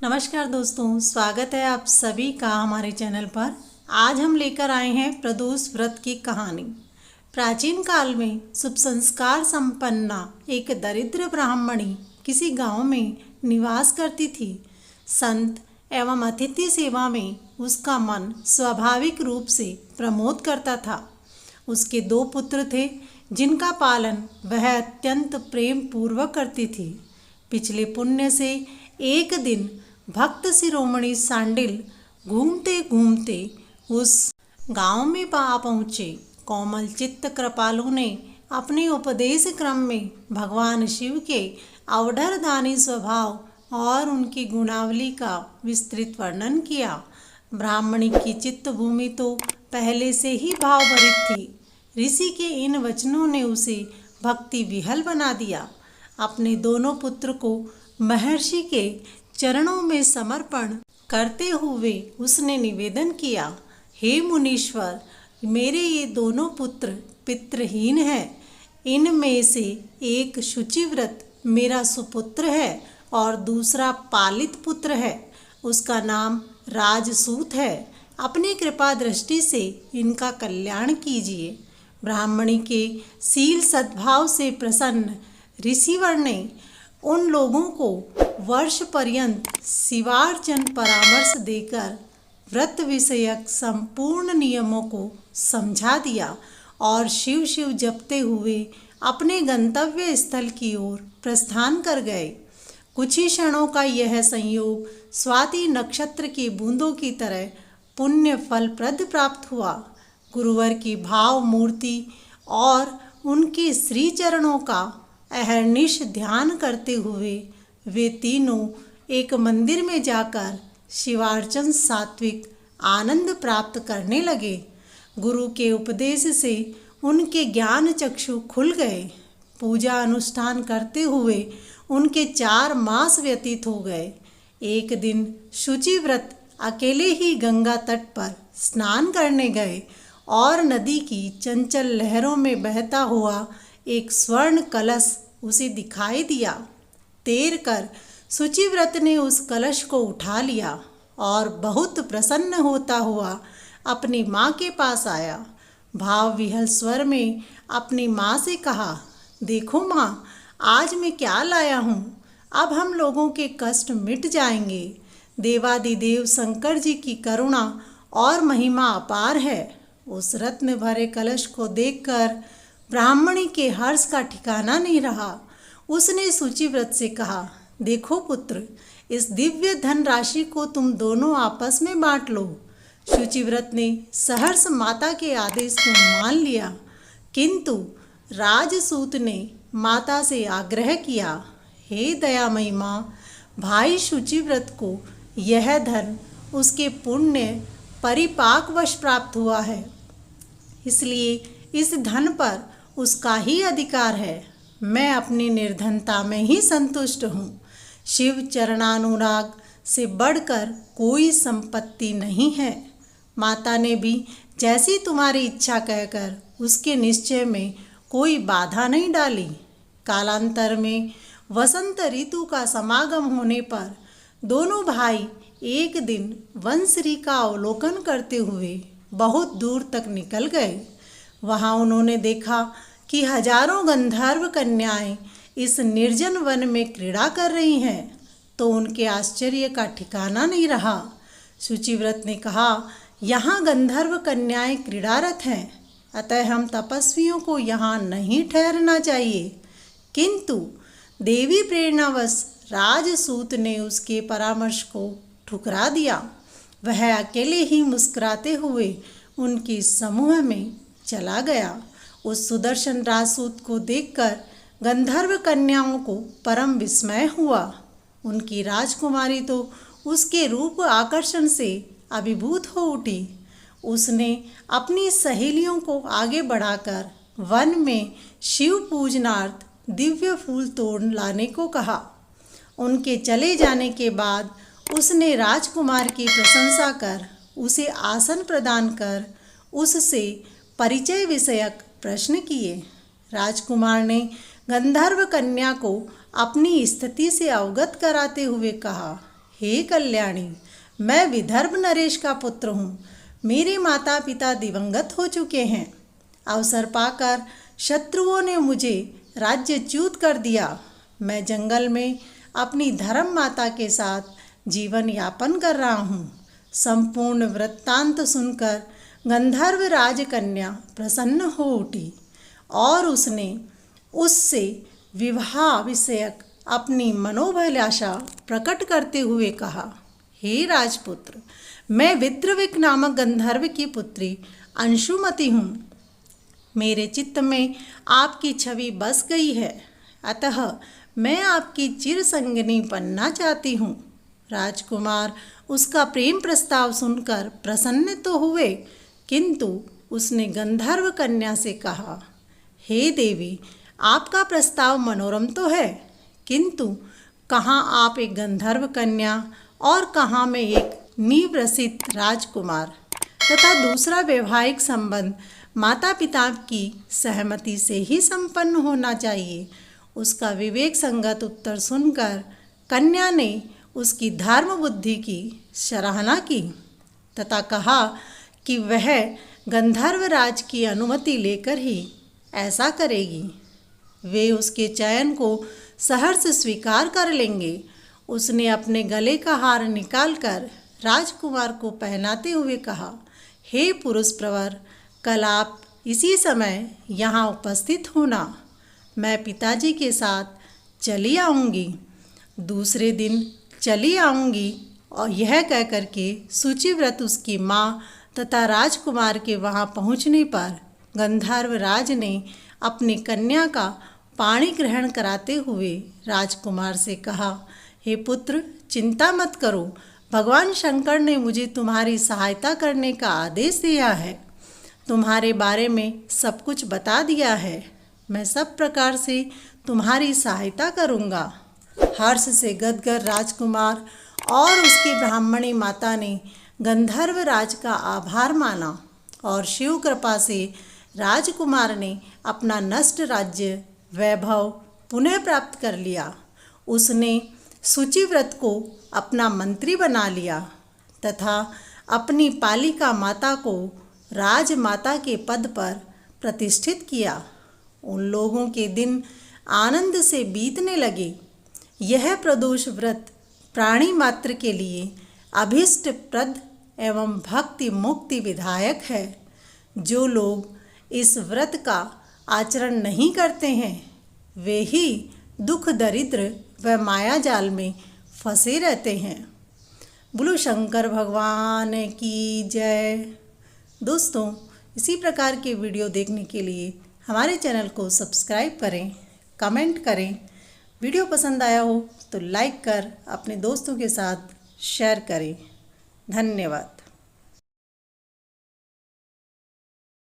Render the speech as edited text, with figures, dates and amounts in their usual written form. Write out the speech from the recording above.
नमस्कार दोस्तों, स्वागत है आप सभी का हमारे चैनल पर। आज हम लेकर आए हैं प्रदोष व्रत की कहानी। प्राचीन काल में शुभ संस्कार संपन्ना एक दरिद्र ब्राह्मणी किसी गांव में निवास करती थी। संत एवं अतिथि सेवा में उसका मन स्वाभाविक रूप से प्रमोद करता था। उसके 2 पुत्र थे जिनका पालन वह अत्यंत प्रेम पूर्वक करती थी। पिछले पुण्य से एक दिन भक्त शिरोमणि सांडिल घूमते घूमते उस गांव में पहुँचे। कोमल चित्त कृपालु ने अपने उपदेश क्रम में भगवान शिव के अवढरदानी स्वभाव और उनकी गुणावली का विस्तृत वर्णन किया। ब्राह्मणी की चित्त भूमि तो पहले से ही भावभरित थी। ऋषि के इन वचनों ने उसे भक्ति विहल बना दिया। अपने दोनों पुत्र को महर्षि के चरणों में समर्पण करते हुए उसने निवेदन किया, हे मुनीश्वर, मेरे ये दोनों पुत्र पितृहीन हैं। इनमें से एक शुचिव्रत मेरा सुपुत्र है और दूसरा पालित पुत्र है। उसका नाम राजसूत है। अपनी कृपा दृष्टि से इनका कल्याण कीजिए। ब्राह्मणी के शील सद्भाव से प्रसन्न ऋषिवर ने उन लोगों को वर्ष पर्यंत शिवार्चन परामर्श देकर व्रत विषयक संपूर्ण नियमों को समझा दिया और शिव शिव जपते हुए अपने गंतव्य स्थल की ओर प्रस्थान कर गए। कुछ ही क्षणों का यह संयोग स्वाति नक्षत्र की बूंदों की तरह पुण्य फलप्रद प्राप्त हुआ। गुरुवर की भाव मूर्ति और उनके श्री चरणों का अहर्निश ध्यान करते हुए वे तीनों एक मंदिर में जाकर शिवार्चन सात्विक आनंद प्राप्त करने लगे। गुरु के उपदेश से उनके ज्ञान चक्षु खुल गए। पूजा अनुष्ठान करते हुए उनके 4 मास व्यतीत हो गए। एक दिन शुचिव्रत अकेले ही गंगा तट पर स्नान करने गए और नदी की चंचल लहरों में बहता हुआ एक स्वर्ण कलश उसे दिखाई दिया। तैर कर शुचिव्रत ने उस कलश को उठा लिया और बहुत प्रसन्न होता हुआ अपनी माँ के पास आया। भाव विहल स्वर में अपनी माँ से कहा, देखो माँ, आज मैं क्या लाया हूँ। अब हम लोगों के कष्ट मिट जाएंगे। देवादिदेव शंकर जी की करुणा और महिमा अपार है। उस रत्न भरे कलश को देखकर ब्राह्मणी के हर्ष का ठिकाना नहीं रहा। उसने शुचिव्रत से कहा, देखो पुत्र, इस दिव्य धन राशि को तुम दोनों आपस में बांट लो। शुचिव्रत ने सहर्ष माता के आदेश को मान लिया, किंतु राजसूत ने माता से आग्रह किया, हे दयामयी माँ, भाई शुचिव्रत को यह धन उसके पुण्य परिपाकवश प्राप्त हुआ है, इसलिए इस धन पर उसका ही अधिकार है। मैं अपनी निर्धनता में ही संतुष्ट हूँ। शिव चरणानुराग से बढ़कर कोई संपत्ति नहीं है। माता ने भी जैसी तुम्हारी इच्छा कहकर उसके निश्चय में कोई बाधा नहीं डाली। कालांतर में वसंत ऋतु का समागम होने पर दोनों भाई एक दिन वनश्री का अवलोकन करते हुए बहुत दूर तक निकल गए। वहाँ उन्होंने देखा कि हजारों गंधर्व कन्याएं इस निर्जन वन में क्रीड़ा कर रही हैं, तो उनके आश्चर्य का ठिकाना नहीं रहा। शुचिव्रत ने कहा, यहाँ गंधर्व कन्याएं क्रीड़ारत हैं, अतः हम तपस्वियों को यहाँ नहीं ठहरना चाहिए। किंतु देवी प्रेरणावश राजसूत ने उसके परामर्श को ठुकरा दिया। वह अकेले ही मुस्कुराते हुए उनके समूह में चला गया। उस सुदर्शन राजसूत को देखकर गंधर्व कन्याओं को परम विस्मय हुआ। उनकी राजकुमारी तो उसके रूप आकर्षण से अभिभूत हो उठी। उसने अपनी सहेलियों को आगे बढ़ाकर वन में शिव पूजनार्थ दिव्य फूल तोड़ लाने को कहा। उनके चले जाने के बाद उसने राजकुमार की प्रशंसा कर उसे आसन प्रदान कर उससे परिचय विषयक प्रश्न किए। राजकुमार ने गंधर्व कन्या को अपनी स्थिति से अवगत कराते हुए कहा, हे कल्याणी, मैं विदर्भ नरेश का पुत्र हूँ। मेरे माता पिता दिवंगत हो चुके हैं। अवसर पाकर शत्रुओं ने मुझे राज्यच्युत कर दिया। मैं जंगल में अपनी धर्म माता के साथ जीवन यापन कर रहा हूँ। संपूर्ण वृत्तांत सुनकर गंधर्व राजकन्या प्रसन्न हो उठी और उसने उससे विवाह विषयक अपनी मनोभिलाषा प्रकट करते हुए कहा, हे राजपुत्र, मैं विद्रविक नामक गंधर्व की पुत्री अंशुमति हूँ। मेरे चित्त में आपकी छवि बस गई है, अतः मैं आपकी चिरसंगिनी बनना चाहती हूँ। राजकुमार उसका प्रेम प्रस्ताव सुनकर प्रसन्न तो हुए, किंतु उसने गंधर्व कन्या से कहा, हे देवी, आपका प्रस्ताव मनोरम तो है, किंतु कहाँ आप एक गंधर्व कन्या और कहाँ मैं एक निवृत्त राजकुमार, तथा दूसरा वैवाहिक संबंध माता पिता की सहमति से ही संपन्न होना चाहिए। उसका विवेक संगत उत्तर सुनकर कन्या ने उसकी धर्म बुद्धि की सराहना की तथा कहा कि वह गंधर्व राज की अनुमति लेकर ही ऐसा करेगी। वे उसके चयन को सहर्ष स्वीकार कर लेंगे। उसने अपने गले का हार निकालकर राजकुमार को पहनाते हुए कहा, हे पुरुष प्रवर, कल आप इसी समय यहाँ उपस्थित होना। मैं पिताजी के साथ चली आऊँगी। दूसरे दिन चली आऊँगी। और यह कहकर के सूचिव्रत उसकी माँ तथा राजकुमार के वहाँ पहुँचने पर गंधर्व राज ने अपनी कन्या का पाणी ग्रहण कराते हुए राजकुमार से कहा, हे पुत्र, चिंता मत करो। भगवान शंकर ने मुझे तुम्हारी सहायता करने का आदेश दिया है। तुम्हारे बारे में सब कुछ बता दिया है। मैं सब प्रकार से तुम्हारी सहायता करूँगा। हर्ष से गदगद राजकुमार और उसकी ब्राह्मणी माता ने गंधर्व राज का आभार माना और शिव कृपा से राजकुमार ने अपना नष्ट राज्य वैभव पुनः प्राप्त कर लिया। उसने सूचिव्रत को अपना मंत्री बना लिया तथा अपनी पालिका माता को राजमाता के पद पर प्रतिष्ठित किया। उन लोगों के दिन आनंद से बीतने लगे। यह प्रदोष व्रत प्राणी मात्र के लिए अभीष्ट प्रद एवं भक्ति मुक्ति विधायक है। जो लोग इस व्रत का आचरण नहीं करते हैं, वे ही दुख दरिद्र व माया जाल में फंसे रहते हैं। बोलो शंकर भगवान की जय। दोस्तों, इसी प्रकार के वीडियो देखने के लिए हमारे चैनल को सब्सक्राइब करें, कमेंट करें। वीडियो पसंद आया हो तो लाइक कर अपने दोस्तों के साथ शेयर करें। धन्यवाद।